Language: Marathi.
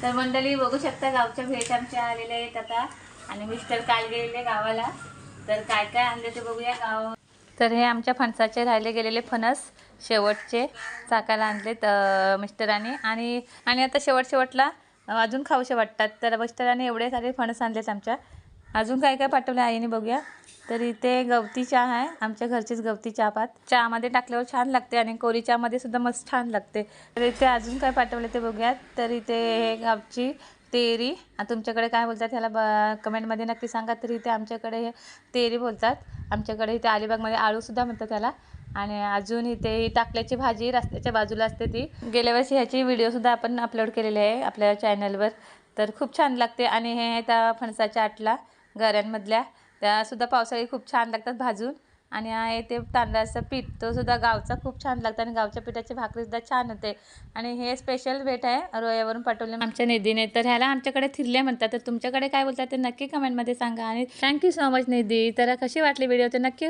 तर मंडळी बघू शकता गावच्या भेट आमच्या आलेल्या आहेत आता. आणि मिस्टर काल गेलेले गावाला, तर काय काय आणले ते बघूया गाव. तर हे आमच्या फणसाचे राहिले गेलेले फणस शेवटचे चाकाला आणलेत मिस्टरांनी. आणि आता शेवटला अजून खाऊशे वाटतात, तर मिस्टरांनी एवढे सारे फणस आणलेत आमच्या. अजून काय काय पाठवले आईने बघूया. तर इथे गवती चहा आहे, आमच्या घरचीच गवती चहापात. चहामध्ये टाकल्यावर छान लागते आणि कोरी चहामध्ये सुद्धा मस्त छान लागते. तर इथे अजून काय पाठवले ते बघूयात. तर इथे हे गावची तेरी, तुमच्याकडे काय बोलतात ह्याला कमेंटमध्ये नक्की सांगा. तर इथे आमच्याकडे हे तेरी बोलतात, आमच्याकडे इथे अलिबागमध्ये आळूसुद्धा म्हणतात त्याला. आणि अजून इथे ही टाकल्याची भाजी रस्त्याच्या बाजूला असते ती. गेल्या वर्षी ह्याची व्हिडिओसुद्धा आपण अपलोड केलेली आहे आपल्या चॅनलवर. तर खूप छान लागते. आणि हे त्या फणसाच्या आटला गऱ्यांमधल्या त्यासुद्धा पावसाळी खूप छान लागतात भाजून. आणि आहे ते तांदळाचं पीठ, तो सुद्धा गावचा खूप छान लागतं आणि गावच्या पिठाची भाकरीसुद्धा छान होते. आणि हे स्पेशल भेट आहे रोयावरून पाठवले आमच्या निधीने. तर ह्याला आमच्याकडे थिरले म्हणतात, तर तुमच्याकडे काय बोलतात ते नक्की कमेंटमध्ये सांगा. आणि थँक्यू सो मच निधी. तर कशी वाटली व्हिडिओ ते नक्की